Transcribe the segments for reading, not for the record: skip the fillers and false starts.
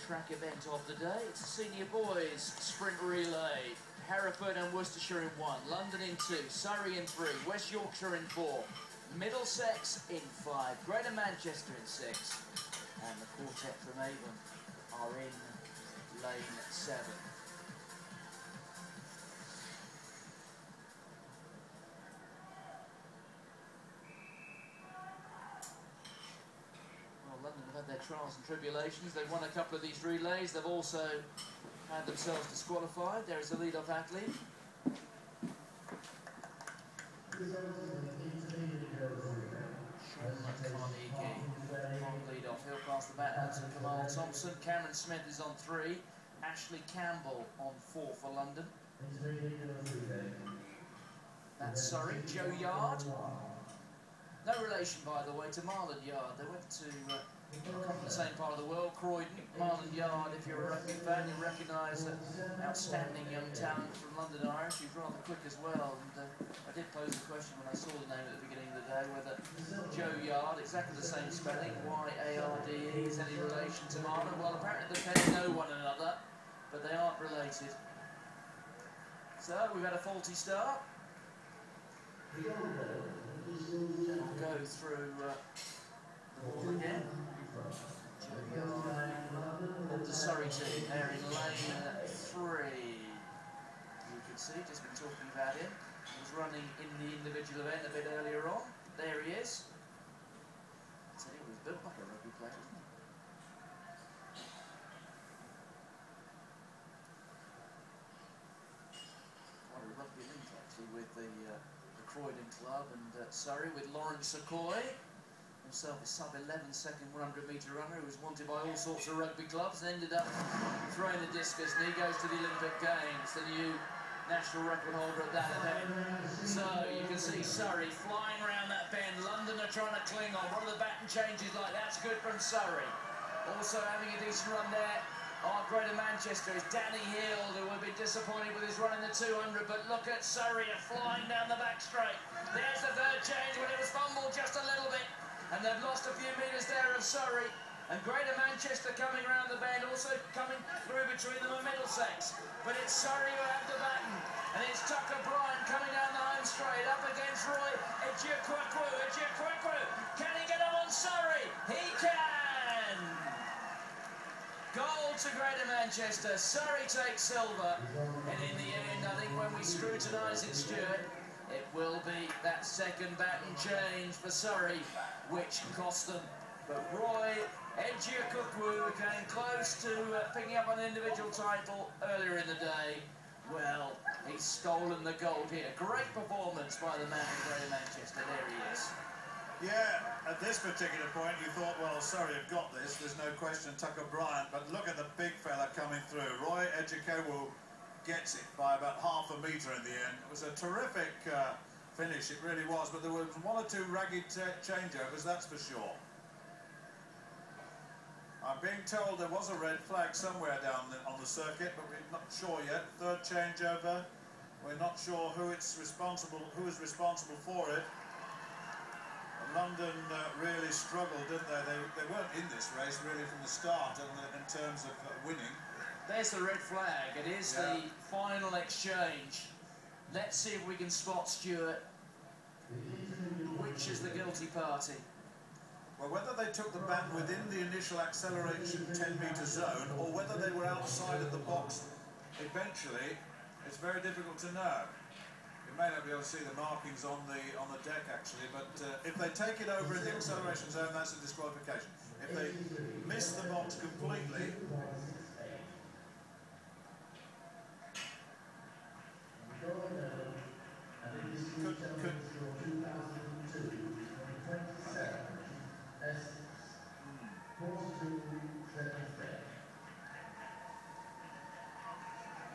track event of the day. It's a senior boys sprint relay. Hereford and Worcestershire in 1, London in 2, Surrey in 3, West Yorkshire in 4, Middlesex in 5, Greater Manchester in 6, and the quartet from Avon are in lane 7. London have had their trials and tribulations. They've won a couple of these relays. They've also had themselves disqualified. There is the lead-off athlete. On lead-off. He'll pass the baton to Kamal Thompson. Cameron Smith is on 3. Ashley Campbell on 4 for London. That's Surrey. Joe Yard. No relation, by the way, to Marland Yard. They went to come from the same part of the world, Croydon. Marland Yard, if you're a rugby fan, you recognise an outstanding young talent from London Irish. He's rather quick as well. And I did pose the question when I saw the name at the beginning of the day, whether Joe Yard, exactly the same spelling, Y-A-R-D-E, is any relation to Marland. Well, apparently they know one another, but they aren't related. So, we've had a faulty start. We'll go through the ball again. The Surrey team, they're in lane 3. You can see, just been talking about him. He was running in the individual event a bit earlier on. There he is. I'd say he was built like a rugby player, isn't he? Quite a rugby link actually with the Croydon club and Surrey, with Lawrence Okoye, himself a sub-11 second 100-metre runner who was wanted by all sorts of rugby clubs and ended up throwing the discus, and he goes to the Olympic Games, the new national record holder at that event. So you can see Surrey flying around that bend. London are trying to cling on. One of the baton changes like that's good from Surrey. Also having a decent run there. Greater Manchester is Danny Hill, who will be disappointed with his run in the 200, but look at Surrey flying down the back straight. There's the third change when it was fumbled just a little bit, and they've lost a few metres there of Surrey. And Greater Manchester coming around the bend, also coming through between them and Middlesex. But it's Surrey who have the baton, and it's Tucker Bryant coming down the home straight up against Roy Ejiakwekwu. Can he get on Surrey? He can! Gold to Greater Manchester. Surrey takes silver, and in the end, I think when we scrutinise it, Stuart, it will be that second baton change for Surrey, which cost them. But Roy Ejiakwekwu came close to picking up an individual title earlier in the day. Well, he's stolen the gold here. Great performance by the man in Greater Manchester. There he is. Yeah, at this particular point you thought, well, Surrey have got this, there's no question, Tucker Bryant, but look at the big fella coming through. Roy Ejiakwekwu gets it by about half a metre in the end. It was a terrific finish, it really was, but there were one or two ragged changeovers, that's for sure. I'm being told there was a red flag somewhere down on the circuit, but we're not sure yet. Third changeover, we're not sure who is responsible for it. London really struggled, didn't they? They weren't in this race really from the start in terms of winning. There's the red flag. It is the final exchange. Let's see if we can spot, Stuart, which is the guilty party. Well, whether they took the baton within the initial acceleration 10-metre zone or whether they were outside of the box eventually, it's very difficult to know. You may not be able to see the markings on the deck actually, but if they take it over in the acceleration zone, that's a disqualification. If they miss the box completely,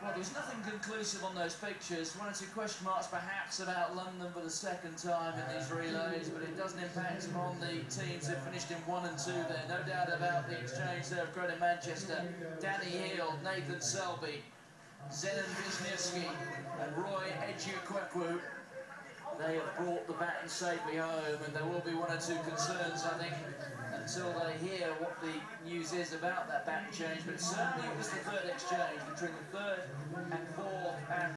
Well, there's nothing conclusive on those pictures. One or two question marks perhaps about London for the second time in these relays, but it doesn't impact on the teams that finished in 1 and 2 there. No doubt about the exchange there of Greater Manchester. Danny Hill, Nathan Selby, Zenon Wisniewski and Roy Ejiakwekwu. They have brought the baton safely home, and there will be one or two concerns, I think, until they hear what the news is about that baton change, but certainly it was the third exchange between the third and fourth and